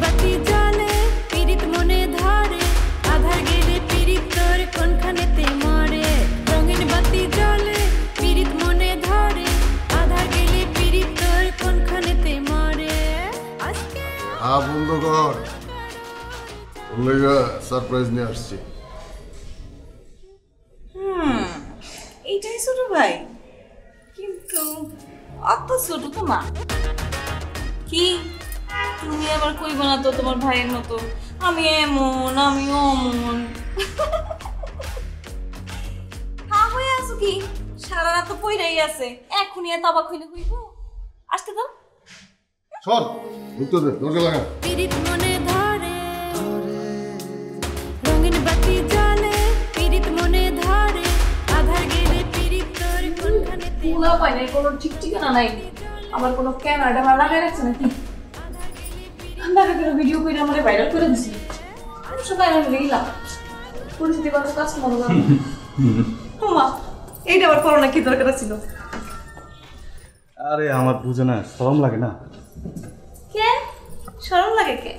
বাতি জ্বলে পীড়িত মনে ধরে আধার গেলে পীড়িত তোর কোনখানেতে মরে রঙিন বাতি জ্বলে পীড়িত মনে ধরে আধার গেলে পীড়িত তোর কোনখানেতে মরে আজকে বন্ধুগণ সারপ্রাইজ নিয়ে আসছি। এইটাই ছোট ভাই, কিন্তু অত ছোট তো না। কি তুমি আবার কইব না তো তোমার ভাইয়ের মতো আমি এমন আমি অমন। হ্যাঁ হয়ে আছো কি সারা রাত তো পইরাই আছে, এখনই তাবাক হইলে হইব। আসতে দাও। চল ঢুকতে দে, দরজা লাগা। পীড়িত মনে ধরে রঙিন বাতি জ্বলে পীড়িত মনে ধরে আধার গেলে পীড়িত তোর কোনখানেতে পুলা পাই নাই, কোনো ঠিক ঠিকানা নাই। আমার কোনো ক্যামেরাটা ভালো লাগাই রাখছে নাকি? দেখা গেল ভিডিও করে আমার ভাইরাল করে দিছি। সবাই আমি গেলাম পরিস্থিতি কত কাজ মনে কর। মা এইটা আবার করোনা কি দরকার ছিল? আরে আমার বুঝে না, শরম লাগে না? কে শরম লাগে কে?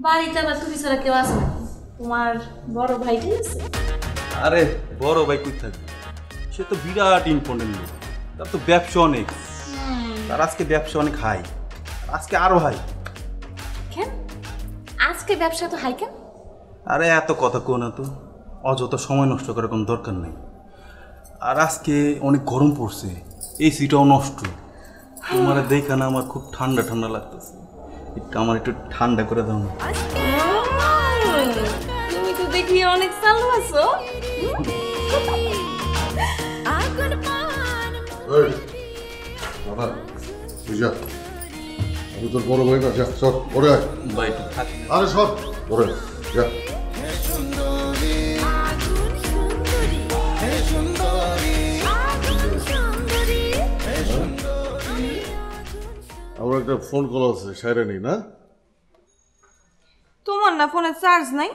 বাড়িতে আবার তুমি ছাড়া কেউ আছে না? তোমার বড় ভাইটাই আছে। আরে বড় ভাই কই থাকে? সে তো বিরাট ইম্পর্টেন্ট লোক, তার তো ব্যবসা অনেক, তার আজকে ব্যবসা অনেক হাই, আজকে আরো হাই। কেন আজকে ব্যবসা তো হাই কেন? আরে এত কথা কো না তো, অযথা সময় নষ্ট করার কোনো দরকার নেই। আর আজকে অনেক গরম পড়ছে, এই সিটাও নষ্ট। তোমার দেখা না আমার খুব ঠান্ডা ঠান্ডা লাগতেছে, একটু আমার একটু ঠান্ডা করে দাও না। তুমি তো দেখি অনেক চালু আছো। আমি তোর বড় ভাই না, যা সর পরে আয়। ভাই একটু থাকি। আরে সর পরে যা। আমার একটা ফোন কল আছে, সাইরেনি না? তোমার না ফোনে চার্জ নাই?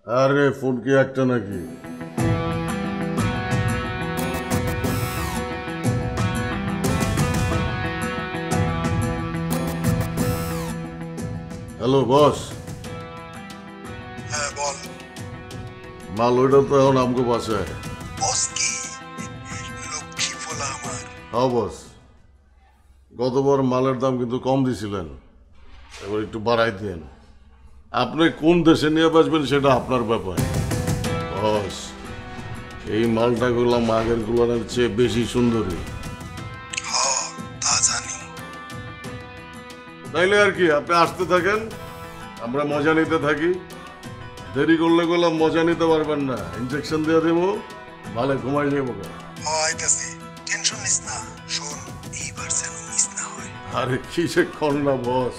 আরে ফোন কি একটা নাকি? Hello boss. হ্যাঁ বল। মাল ওইটা তো এখন আমগো বাসায়। বস কি লক্ষ্মী ফোলা আমার। হ্যাঁ বস, গতবার মালের দাম কিন্তু কম দিছিলেন, এবার একটু বাড়াই দেন। আপনি কোন দেশে নিয়ে বাঁচবেন সেটা আপনার ব্যাপার বস। এই মালটা গুলাম আগের গুলানের চেয়ে বেশি সুন্দরী। হ্যাঁ তা জানি। তাইলে আর কি, আপনি আসতে থাকেন, আমরা মজা নিতে থাকি। দেরি করলে গেলাম মজা নিতে পারবেন না, ইনজেকশন দিয়ে দেবো, ভালো ঘুমাই যাবো। আইতাছি, টেনশন নিস না। শোন এইবার যেন মিস না হয়। আরে কিসে কর না বস,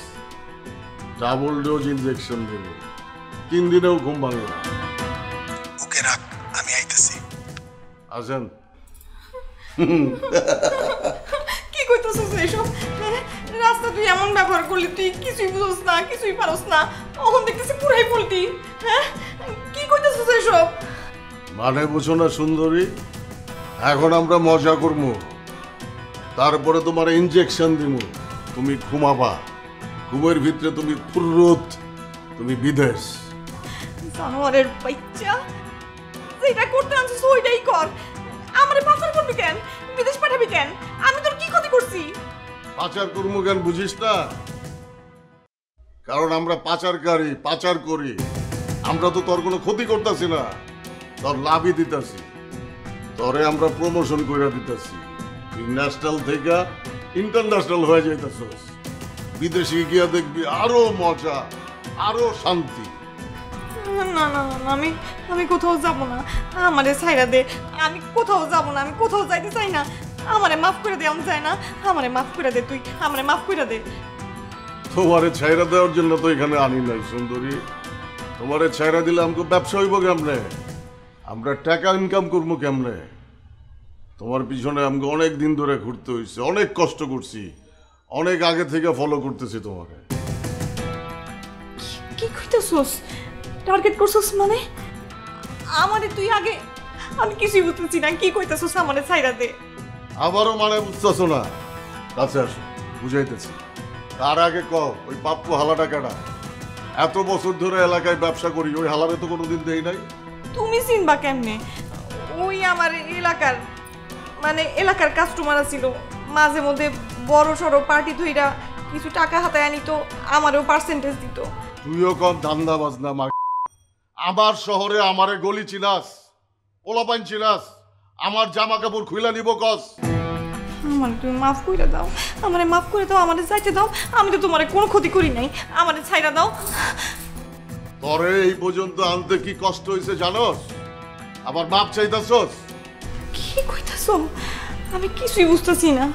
ডাবল ডোজ ইনজেকশন দেবো, 3 দিনেও ঘুম ভাঙবে না। ওকে রাখ, আমি আইতাছি। আসেন। কি কইতেছিস এসব? রাস্তা তুই এমন ব্যবহার করলি, তুই কিছুই বুঝছ না, কিছুই পারস না। ওখান দেখতেছি পুরাই পল্টি। হ্যাঁ কি কইতেছিস এসব? মানে বুঝো না সুন্দরী, এখন আমরা মজা করবো, তারপরে তোমার ইনজেকশন দিব, তুমি ঘুমাবা, ঘুমের ভিতরে তুমি ফুররত, তুমি বিদেশ। জানোয়ারের বাচ্চা, যেটা করতে আনছিস ওইটাই কর। আমারে পাচার করবি কেন? বিদেশ পাঠাবি কেন? আমি তোর কি ক্ষতি করছি? পাচার করবো কেন বুঝিস না? কারণ আমরা পাচারকারী, পাচার করি। আমরা তো তোর কোনো ক্ষতি করতেছি না, তোর লাভই দিতেছি। তোরে আমরা প্রমোশন করে দিতেছি, তুই ন্যাশনাল থেকে ইন্টারন্যাশনাল হয়ে যাইতেছস। বিদেশে গিয়া দেখবি আরো মজা, আরো শান্তি। না না না না, আমি কোথাও যাব না। আমারে ছাইরা দে, আমি কোথাও যাব না, আমি কোথাও যাইতে চাই না। আমারে মাফ করে দে, আমি চাই না। আমারে মাফ করে দে, তুই আমারে মাফ করে দে। তোমারে ছাইরা দেওয়ার জন্য তো এখানে আনি নাই সুন্দরী। তোমারে ছাইরা দিলে আমাকে ব্যবসা হইব কেমনে, আমরা টাকা ইনকাম করবো কেমনে? তোমার পিছনে আমাকে অনেক দিন ধরে ঘুরতে হয়েছে, অনেক কষ্ট করছি, অনেক আগে থেকে ফলো করতেছি তোমাকে। কি কইতাছস? টার্গেট করছস মানে? আমারে তুই আগে, আমি কিছুই বুঝতেছি না। কি কইতাছস? আমারে ছাইরা দে। আবারও মানে বুঝতেছো না? কাছে আসো, বুঝাইতেছি। তার আগে ওই পাপ্পু হালাটা কেডা? এত বছর ধরে এলাকায় ব্যবসা করি, ওই হালারে তো কোনোদিন দেই নাই। তুমি চিনবা কেমনে? ওই আমার এলাকার মানে এলাকার কাস্টমার ছিল, মাঝে মধ্যে বড় সড়ো পার্টি ধইরা কিছু টাকা হাতায় আনিত, আমারও পার্সেন্টেজ দিত। তুইও কম ধান্দা বাজনা মা। আমার শহরে আমারে গলি চিনাস, পোলাপাইন চিনাস, আমার জামা কাপড় খুইলা নিব কস। আমার তুমি মাফ করে দাও, আমারে মাফ করে দাও, আমারে যাইতে দাও। আমি তো তোমারে কোনো ক্ষতি করি নাই, আমারে ছাইরা দাও। তরে এই পর্যন্ত আনতে কি কষ্ট হয়েছে জানোস? আবার মাপ চাইতাছস? কি কইতাছো? আমি কিছুই বুঝতেছি না।